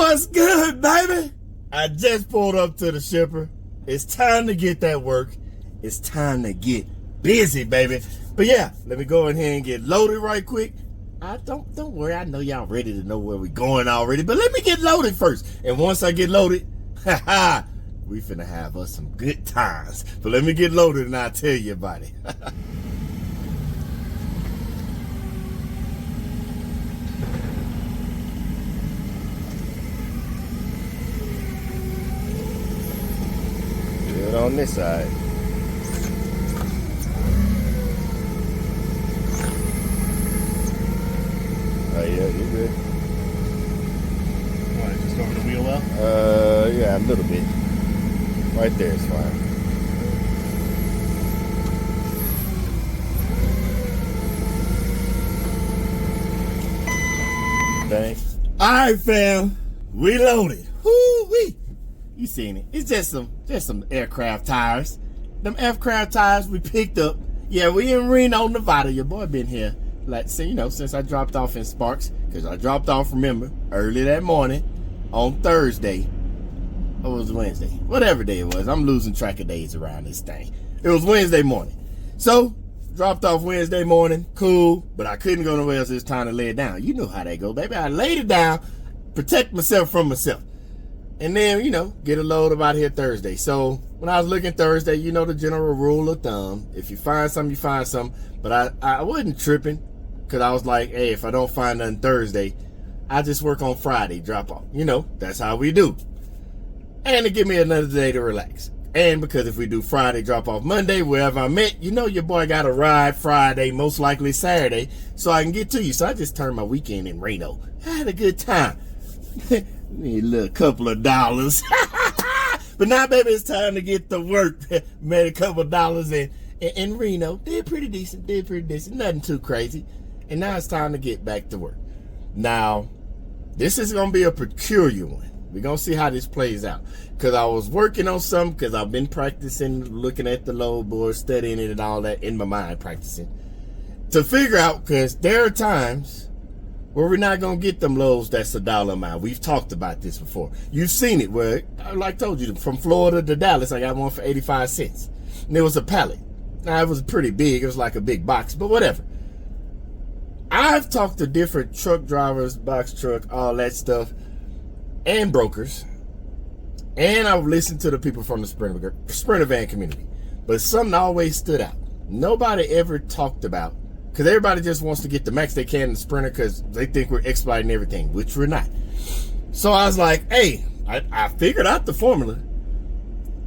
What's good, baby? I just pulled up to the shipper. It's time to get that work. It's time to get busy, baby. But yeah, let me go in here and get loaded right quick. Don't worry, I know y'all ready to know where we're going already, but let me get loaded first. And once I get loaded, we finna have us some good times. But let me get loaded and I'll tell you about it. Good on this side. Oh yeah, you good. What, just over the wheel well? Yeah, a little bit. Right there is fine. Thanks. Alright, fam. We loaded. Woo-wee. You seen it. It's just some aircraft tires. Them aircraft tires we picked up. Yeah, we in Reno, Nevada. Your boy been here. Like, so, you know, since I dropped off in Sparks, because I dropped off, remember, early that morning on Thursday. Or was it Wednesday? Whatever day it was. I'm losing track of days around this thing. It was Wednesday morning. So, dropped off Wednesday morning. Cool. But I couldn't go nowhere else. It's time to lay it down. You know how that go, baby. I laid it down, protect myself from myself. And then, you know, get a load about here Thursday. So, when I was looking Thursday, you know the general rule of thumb. If you find something, you find something. But I wasn't tripping. Because I was like, hey, if I don't find nothing Thursday, I just work on Friday, drop off. You know, that's how we do. And to give me another day to relax. And because if we do Friday, drop off Monday, wherever I'm at, you know your boy got to ride Friday, most likely Saturday, so I can get to you. So I just turned my weekend in Reno. I had a good time. Need a little couple of dollars. But now, baby, it's time to get to work. Made a couple of dollars in Reno. Did pretty decent. Nothing too crazy. And now it's time to get back to work. Now, this is going to be a peculiar one. We're going to see how this plays out. Because I was working on something, because I've been practicing, looking at the load board, studying it and all that in my mind, practicing. To figure out, because there are times where we're not going to get them loads that's $1 amount. We've talked about this before. You've seen it where, like I told you, from Florida to Dallas, I got one for 85 cents. And it was a pallet. Now, it was pretty big. It was like a big box, but whatever. I've talked to different truck drivers, box truck, all that stuff, and brokers. And I've listened to the people from the Sprinter van community. But something always stood out. Nobody ever talked about, because everybody just wants to get the max they can in the Sprinter because they think we're expediting everything, which we're not. So I was like, hey, I figured out the formula.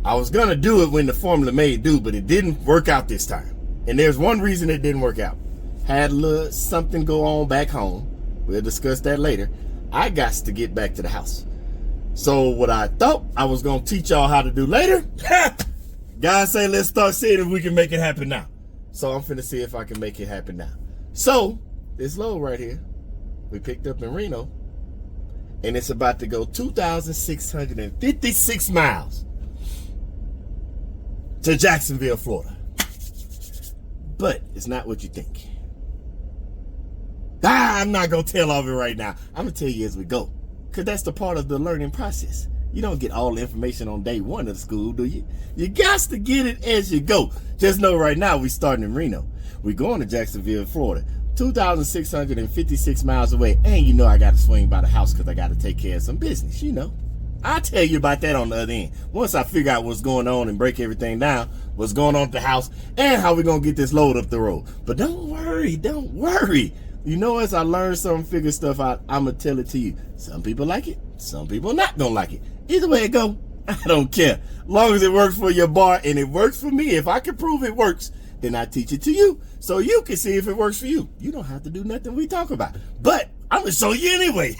I was going to do it when the formula made do, but it didn't work out this time. And there's one reason it didn't work out. Had a little something go on back home. We'll discuss that later. I got to get back to the house. So what I thought I was going to teach y'all how to do later, guys say let's start seeing if we can make it happen now. So I'm finna see if I can make it happen now. So this load right here, we picked up in Reno, and it's about to go 2,656 miles to Jacksonville, Florida. But it's not what you think. I'm not going to tell all of it right now. I'm going to tell you as we go. Because that's the part of the learning process. You don't get all the information on day one of the school, do you? You got to get it as you go. Just know right now we're starting in Reno. We're going to Jacksonville, Florida. 2,656 miles away. And you know I got to swing by the house because I got to take care of some business, you know. I'll tell you about that on the other end. Once I figure out what's going on and break everything down, what's going on at the house, and how we're going to get this load up the road. But don't worry. You know, as I learn something, figure stuff out, I'm going to tell it to you. Some people like it. Some people not going to like it. Either way it go, I don't care. As long as it works for your bar and it works for me, if I can prove it works, then I teach it to you so you can see if it works for you. You don't have to do nothing we talk about. But I'm going to show you anyway.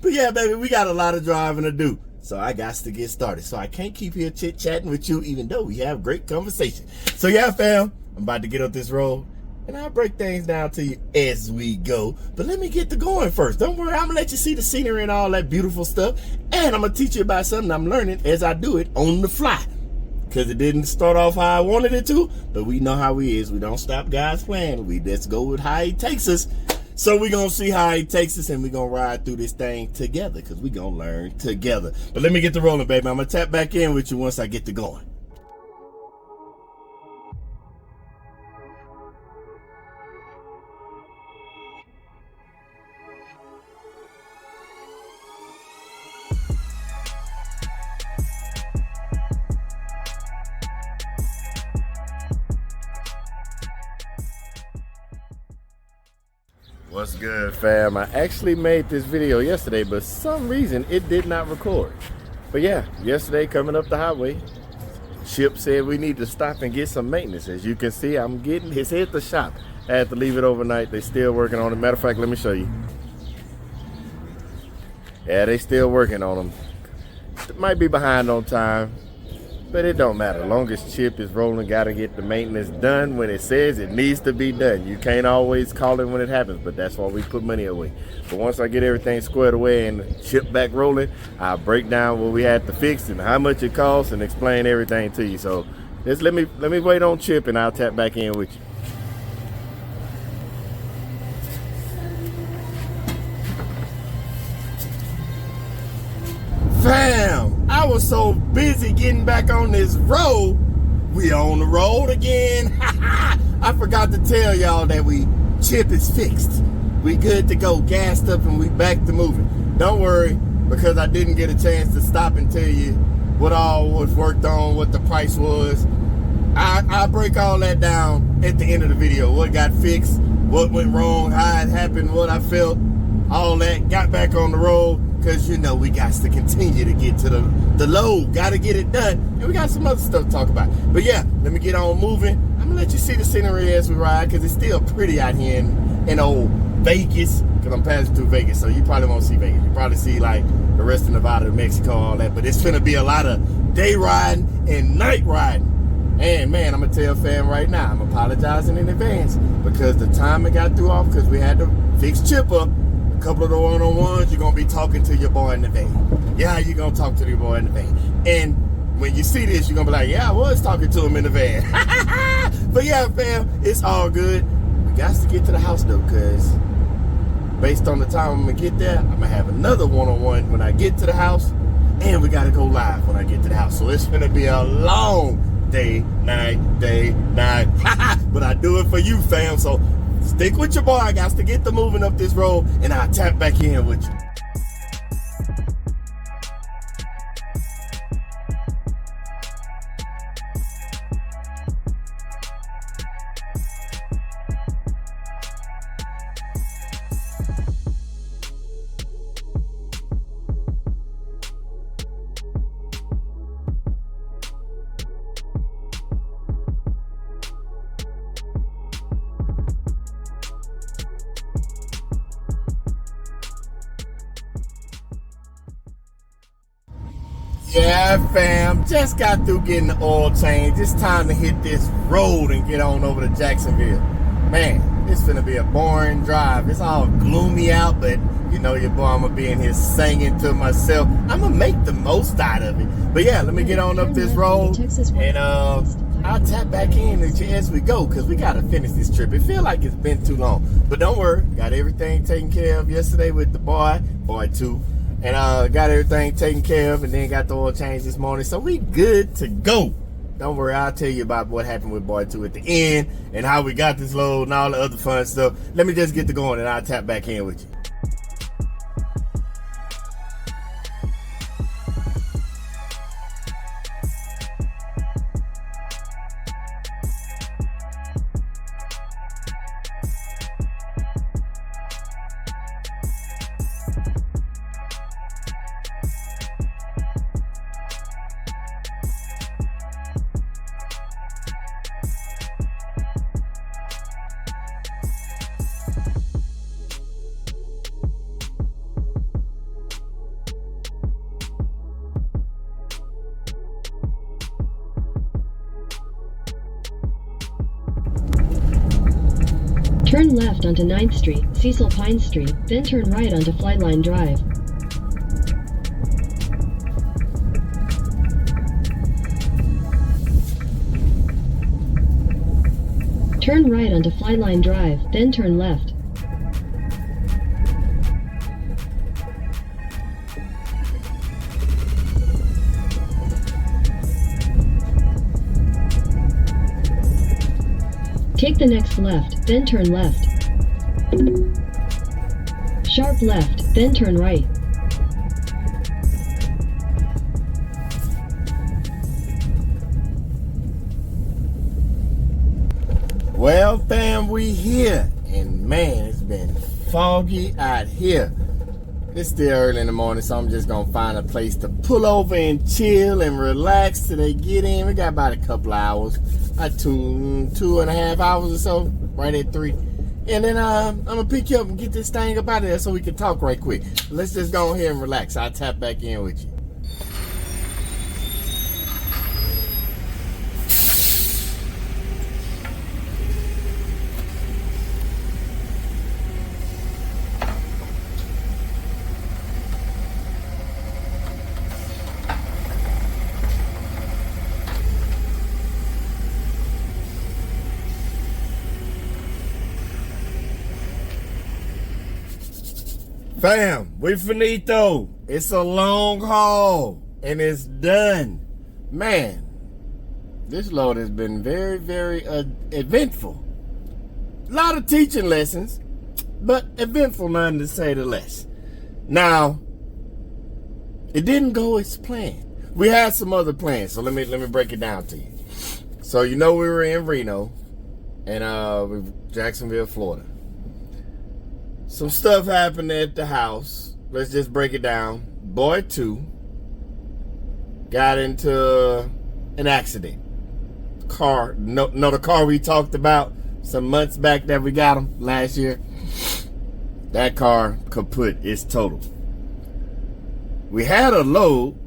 But yeah, baby, we got a lot of driving to do. So I got to get started. So I can't keep here chit-chatting with you even though we have great conversation. So yeah, fam, I'm about to get up this road. And I'll break things down to you as we go. But let me get to going first. Don't worry, I'm going to let you see the scenery and all that beautiful stuff. And I'm going to teach you about something I'm learning as I do it on the fly. Because it didn't start off how I wanted it to. But we know how we is. We don't stop God's plan. We just go with how he takes us. So we're going to see how he takes us, and we're going to ride through this thing together, because we're going to learn together. But let me get the rolling, baby. I'm going to tap back in with you once I get to going. What's good, fam? I actually made this video yesterday, but for some reason it did not record. But yeah, yesterday coming up the highway, Chip said we need to stop and get some maintenance. As you can see, I'm getting his at the shop. I had to leave it overnight. They still working on it. Matter of fact, let me show you. Yeah, they still working on them. It might be behind on time, but it don't matter. As long as Chip is rolling, gotta get the maintenance done when it says it needs to be done. You can't always call it when it happens, but that's why we put money away. But once I get everything squared away and Chip back rolling, I'll break down what we had to fix and how much it costs and explain everything to you. So just let me wait on Chip, and I'll tap back in with you. Fam, I was so busy getting back on this road. We on the road again. I forgot to tell y'all that Chip is fixed. We good to go, gassed up, and we back to moving. Don't worry, because I didn't get a chance to stop and tell you what all was worked on, what the price was. I'll break all that down at the end of the video. What got fixed, what went wrong, how it happened, what I felt, all that. Got back on the road. Because, you know, we got to continue to get to the load. Got to get it done. And we got some other stuff to talk about. But, yeah, let me get on moving. I'm going to let you see the scenery as we ride, because it's still pretty out here in old Vegas. Because I'm passing through Vegas, so you probably won't see Vegas. You probably see, like, the rest of Nevada, Mexico, all that. But it's going to be a lot of day riding and night riding. And, man, I'm going to tell fam right now, I'm apologizing in advance, because the time it got through off, because we had to fix Chip up. A couple of the one-on-ones, you're going to be talking to your boy in the van. Yeah, you're going to talk to your boy in the van. And when you see this, you're going to be like, yeah, I was talking to him in the van. But yeah, fam, it's all good. We got to get to the house, though, because based on the time I'm going to get there, I'm going to have another one-on-one when I get to the house. And we got to go live when I get to the house. So it's going to be a long day, night. But I do it for you, fam. So stick with your boy. I got to get the moving up this road, and I'll tap back in with you. Yeah, fam, just got through getting the oil change. It's time to hit this road and get on over to Jacksonville. Man, it's gonna be a boring drive. It's all gloomy out, but you know your boy, I'm gonna be in here singing to myself. I'm gonna make the most out of it. But yeah, let me get on up this road, and I'll tap back in as we go, because we gotta finish this trip. It feels like it's been too long, but don't worry, got everything taken care of yesterday with the boy 2. And got everything taken care of, and then got the oil change this morning. So we good to go. Don't worry, I'll tell you about what happened with boy 2 at the end, and how we got this load and all the other fun stuff. Let me just get to going, and I'll tap back in with you. Turn left onto 9th Street, Cecil Pine Street, then turn right onto Flightline Drive. Turn right onto Flightline Drive, then turn left. Take the next left, then turn left. Sharp left, then turn right. Well, fam, we here. And man, it's been foggy out here. It's still early in the morning, so I'm just gonna find a place to pull over and chill and relax till they get in. We got about a couple hours, about two and a half hours or so, right at 3. And then I'm gonna pick you up and get this thing up out of there so we can talk right quick. Let's just go ahead and relax. I'll tap back in with you. Fam, we finito. It's a long haul and it's done. Man, this load has been very, very eventful. A lot of teaching lessons, but eventful none to say the less. Now, it didn't go as planned. We had some other plans, so let me break it down to you. So you know we were in Reno and Jacksonville, Florida. Some stuff happened at the house. Let's just break it down. Boy 2 got into an accident. The car we talked about some months back that we got him last year. That car kaput. It's total. We had a load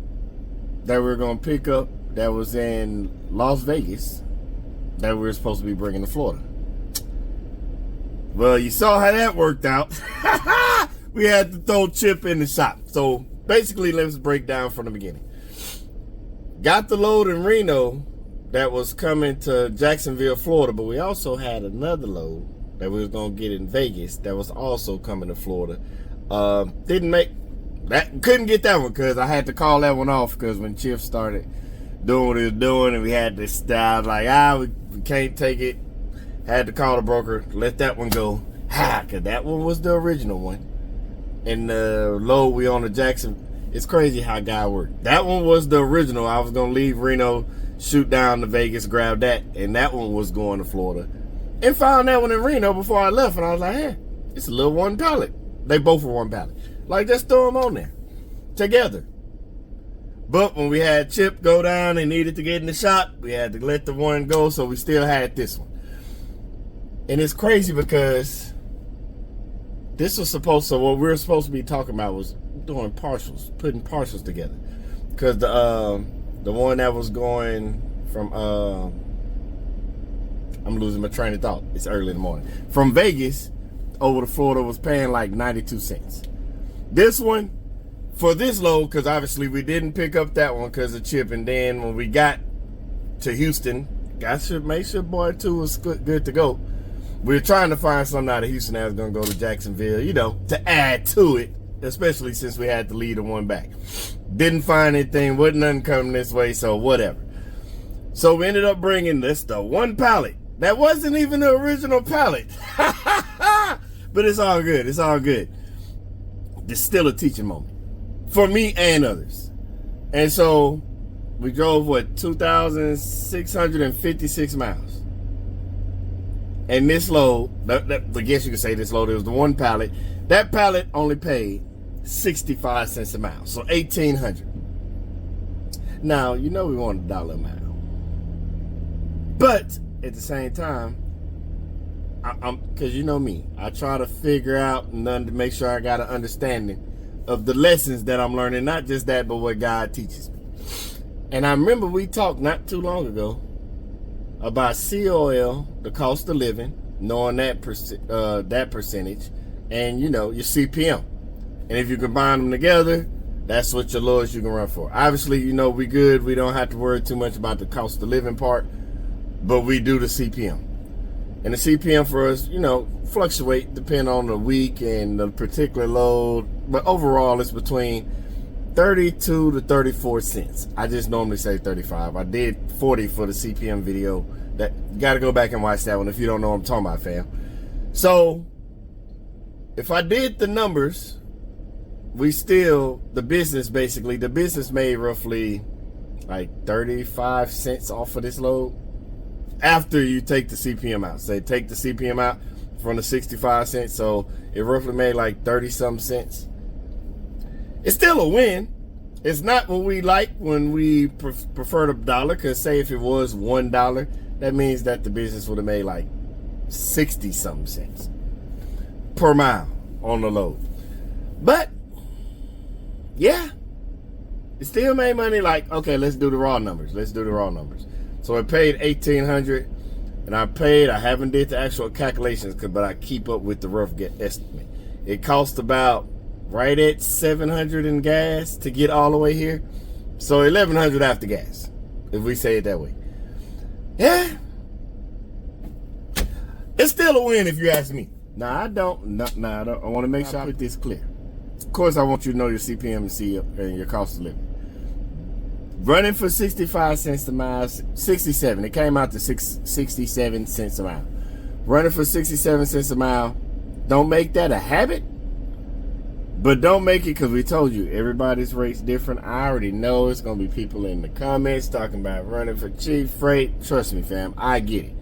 that we were going to pick up that was in Las Vegas that we were supposed to be bringing to Florida. Well, you saw how that worked out. We had to throw Chip in the shop. So basically, let's break down from the beginning. Got the load in Reno that was coming to Jacksonville, Florida, but we also had another load that we was going to get in Vegas that was also coming to Florida. Couldn't get that one because I had to call that one off because when Chip started doing what he was doing and we had to stop, like, we can't take it. Had to call the broker, let that one go. Cause that one was the original one. And the load we on the Jackson, it's crazy how God worked. That one was the original. I was gonna leave Reno, shoot down to Vegas, grab that, and that one was going to Florida. And found that one in Reno before I left, and I was like, hey, it's a little one pallet. They both were one pallet. Like, just throw them on there together. But when we had Chip go down and needed to get in the shop, we had to let the one go, so we still had this one. And it's crazy because this was what we were supposed to be talking about was doing partials, putting partials together. Because the one that was going from, I'm losing my train of thought. It's early in the morning. From Vegas over to Florida was paying like 92 cents. This one, for this load, because obviously we didn't pick up that one because of Chip. And then when we got to Houston, make sure boy 2 was good to go. We were trying to find something out of Houston that was going to go to Jacksonville, to add to it, especially since we had to lead the one back. Didn't find anything, wasn't nothing coming this way, so whatever. So we ended up bringing the one pallet. That wasn't even the original pallet. But it's all good, it's all good. It's still a teaching moment for me and others. And so we drove, 2,656 miles. And this load, I guess you could say this load, it was the one pallet. That pallet only paid 65 cents a mile, so $1,800. Now, we want $1 a mile. But at the same time, because you know me, I try to figure out and to make sure I got an understanding of the lessons that I'm learning, not just that, but what God teaches me. And I remember we talked not too long ago about COL, the cost of living, knowing that percentage, and your CPM. And if you combine them together, that's what your lowest you can run for. Obviously, we good. We don't have to worry too much about the cost of living part, but we do the CPM. And the CPM for us, fluctuate depending on the week and the particular load. But overall, it's between 32 to 34 cents. I just normally say 35. I did 40 for the CPM video That you got to go back and watch that one if you don't know what I'm talking about, fam. So if I did the numbers, the business made roughly like 35 cents off of this load after you take the CPM out. Say take the CPM out from the 65 cents, so it roughly made like 30 some cents. It's still a win. It's not what we like when we prefer the dollar, because say if it was $1, that means that the business would have made like 60 something cents per mile on the load. But yeah, it still made money. Like, okay, let's do the raw numbers. So it paid $1,800, and I haven't did the actual calculations, but I keep up with the rough estimate. It cost about right at $700 in gas to get all the way here. So $1,100 after gas, if we say it that way. Yeah, it's still a win if you ask me. I don't. I want to make sure I put this clear. Of course, I want you to know your CPM and see your cost of living. Running for 65 cents a mile, 67. It came out to 67 cents a mile. Running for 67 cents a mile. Don't make that a habit. But don't make it, because we told you, everybody's rate's different. I already know it's going to be people in the comments talking about running for cheap freight. Trust me, fam. I get it.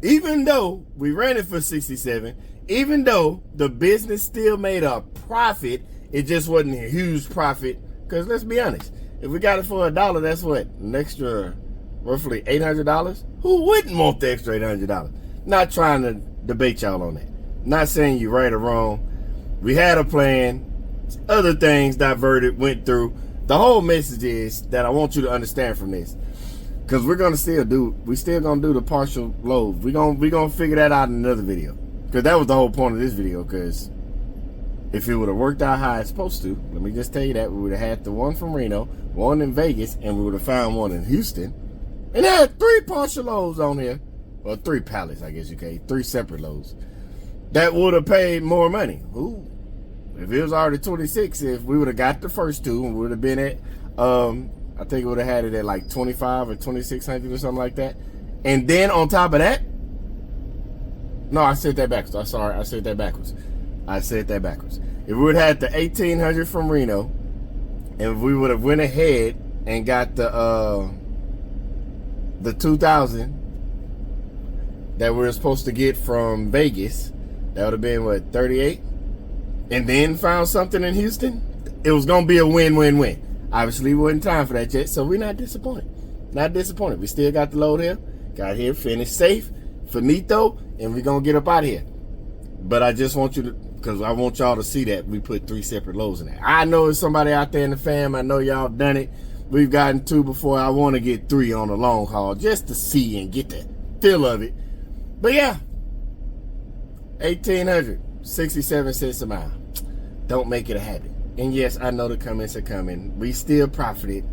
Even though we ran it for 67, even though the business still made a profit, it just wasn't a huge profit. Because let's be honest, if we got it for $1, that's what? An extra roughly $800? Who wouldn't want the extra $800? Not trying to debate y'all on that. Not saying you right or wrong. We had a plan. Other things diverted, went through. The whole message is that I want you to understand from this. Because we're still gonna do the partial load. We're gonna figure that out in another video. Because that was the whole point of this video. Because if it would have worked out how it's supposed to, let me just tell you that we would have had the one from Reno, one in Vegas, and we would have found one in Houston. And there had 3 partial loads on here. Well, 3 pallets, I guess you can. 3 separate loads. That would have paid more money. Ooh. If it was already 26, if we would have got the first 2, we would have been at, I think it would have had it at like 25 or 2,600 or something like that. And then on top of that, no, I said that backwards. I'm sorry, I said that backwards. If we would have had the 1,800 from Reno, and if we would have went ahead and got the 2,000 that we were supposed to get from Vegas, that would have been, what, 38? And then found something in Houston? It was going to be a win-win-win. Obviously, it wasn't time for that yet, so we're not disappointed. We still got the load here. Got here, finished safe, finito, and we're going to get up out of here. But I just want you to, because I want y'all to see that we put 3 separate loads in there. I know there's somebody out there in the fam. I know y'all done it. We've gotten 2 before. I want to get 3 on the long haul just to see and get the feel of it. But yeah, 1,800, 67 cents a mile. Don't make it a habit. And yes, I know the comments are coming. We still profited.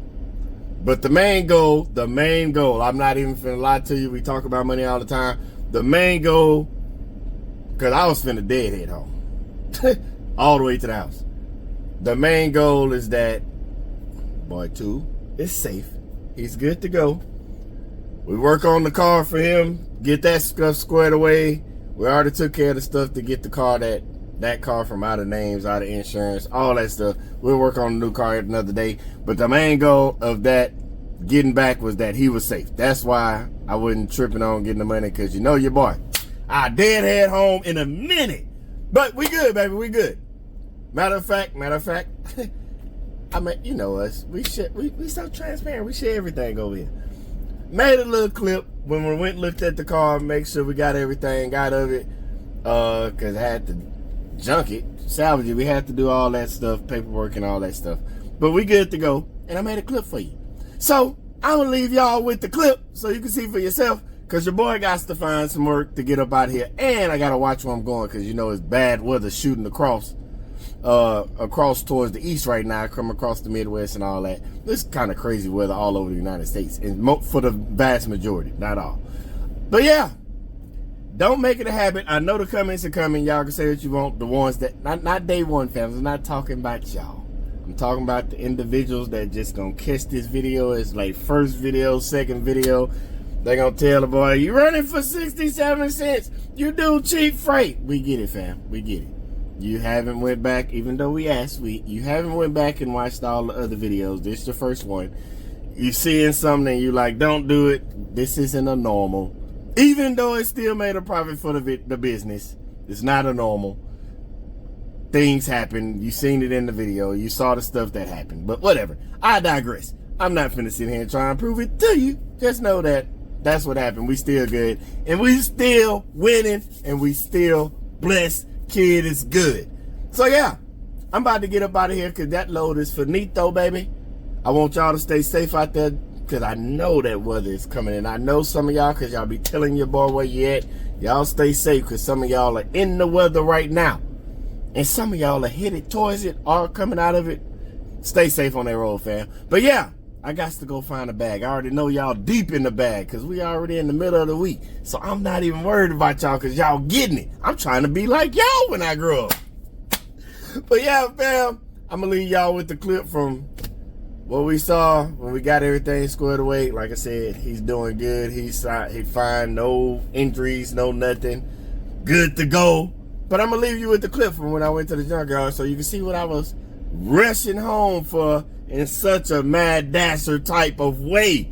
But the main goal, I'm not even finna lie to you. We talk about money all the time. The main goal, because I was finna deadhead home. All the way to the house. The main goal is that boy 2 is safe. He's good to go. We work on the car for him, get that stuff squared away. We already took care of the stuff to get the car, that car from out of names, out of insurance, all that stuff. We'll work on a new car another day. But the main goal of that getting back was that he was safe. That's why I wasn't tripping on getting the money, because you know your boy. I deadhead home in a minute. But we good, baby, we good. Matter of fact, I mean, you know us. We so transparent. We share everything over here. Made a little clip when we went and looked at the car, make sure we got everything out of it. Cause I had to junk it, salvage it. We had to do all that stuff, paperwork and all that stuff. But we good to go. And I made a clip for you. So I'm gonna leave y'all with the clip so you can see for yourself. Cause your boy got to find some work to get up out here. And I gotta watch where I'm going, cause you know it's bad weather shooting across towards the east right now, come across the Midwest and all that. This kind of crazy weather all over the United States, and for the vast majority, not all. But yeah, don't make it a habit. I know the comments are coming. Y'all can say what you want. The ones that, not day one fans, I'm not talking about y'all. I'm talking about the individuals that just gonna catch this video as like first video, second video, They gonna tell the boy, you running for 67 cents. You do cheap freight. We get it, fam. We get it. You haven't went back, even though we asked, you haven't went back and watched all the other videos. This is the first one. You seeing something, you like, don't do it. This isn't a normal. Even though it still made a profit for the business, it's not a normal. Things happen. You seen it in the video. You saw the stuff that happened. But whatever. I digress. I'm not finna sit here and try and prove it to you. Just know that that's what happened. We still good. And we still winning. And we still blessed. Kid is good. So yeah, I'm about to get up out of here because that load is finito, baby. I want y'all to stay safe out there because I know that weather is coming in. I know some of y'all, because y'all be telling your boy where you at. Y'all stay safe because some of y'all are in the weather right now. And some of y'all are headed towards it or coming out of it. Stay safe on that road, fam. But yeah, I got to go find a bag. I already know y'all deep in the bag because we already in the middle of the week. So I'm not even worried about y'all because y'all getting it. I'm trying to be like y'all when I grow up. But yeah, fam, I'm going to leave y'all with the clip from what we saw when we got everything squared away. Like I said, he's doing good. He's fine. No injuries, no nothing. Good to go. But I'm going to leave you with the clip from when I went to the junkyard so you can see what I was rushing home for in such a mad dasher type of way.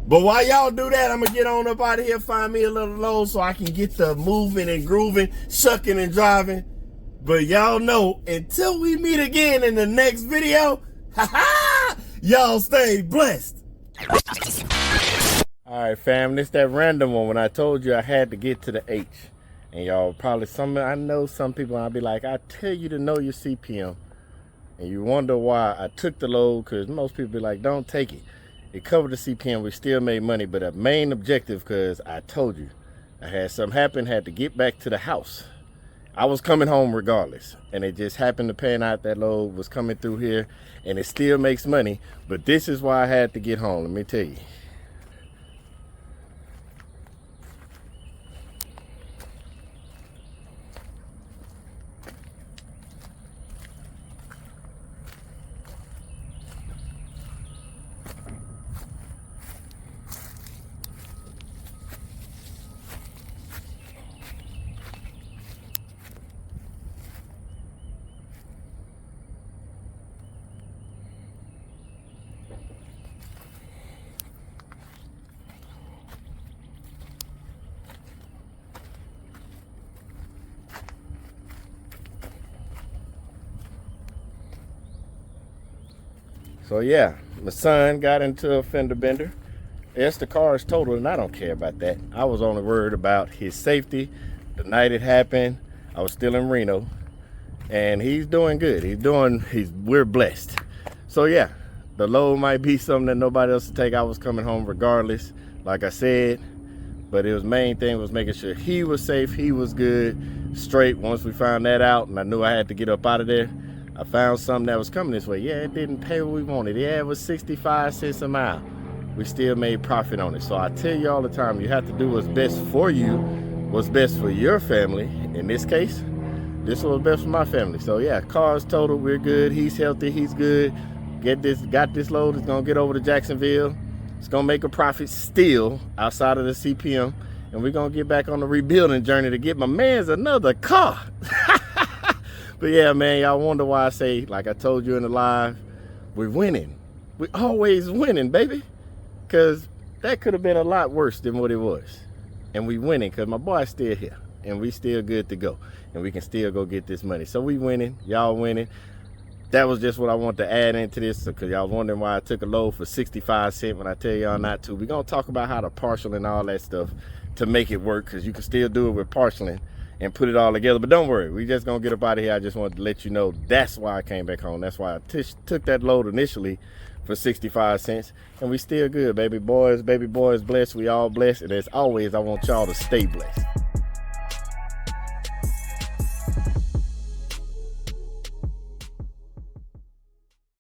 But while y'all do that, I'm gonna get on up out of here, find me a little load so I can get the moving and grooving, shucking and driving. But y'all know, until we meet again in the next video, y'all stay blessed. All right, fam, this that random one when I told you I had to get to the H. And y'all probably, I know some people, I'll be like, I tell you to know your CPM. And you wonder why I took the load, because most people be like, don't take it. It covered the CPM, we still made money, but a main objective, because I told you, I had something happen, had to get back to the house. I was coming home regardless, and it just happened to pan out that load was coming through here, and it still makes money, but this is why I had to get home, let me tell you. So yeah, my son got into a fender bender. Yes, the car is totaled and I don't care about that. I was only worried about his safety. The night it happened, I was still in Reno and he's doing good. We're blessed. So yeah, the load might be something that nobody else will take. I was coming home regardless, like I said, but it was main thing was making sure he was safe, he was good, straight. Once we found that out and I knew I had to get up out of there, I found something that was coming this way. Yeah, it didn't pay what we wanted. Yeah, it was 65 cents a mile. We still made profit on it. So I tell you all the time, you have to do what's best for you, what's best for your family. In this case, this was best for my family. So yeah, car's totaled, we're good. He's healthy, he's good. Got this load, it's gonna get over to Jacksonville. It's gonna make a profit still outside of the CPM. And we're gonna get back on the rebuilding journey to get my man's another car. But yeah, man, y'all wonder why I say, like I told you in the live, we're winning. We always winning, baby. Because that could have been a lot worse than what it was. And we winning because my boy's still here. And we still good to go. And we can still go get this money. So we winning, y'all winning. That was just what I want to add into this, because y'all wondering why I took a load for 65 cents when I tell y'all not to. We're going to talk about how to partial and all that stuff to make it work, because you can still do it with partialing and put it all together. But don't worry, we just gonna get up out of here. I just wanted to let you know that's why I came back home. That's why I took that load initially for 65 cents. And we still good, baby boys, blessed. We all blessed. And as always, I want y'all to stay blessed.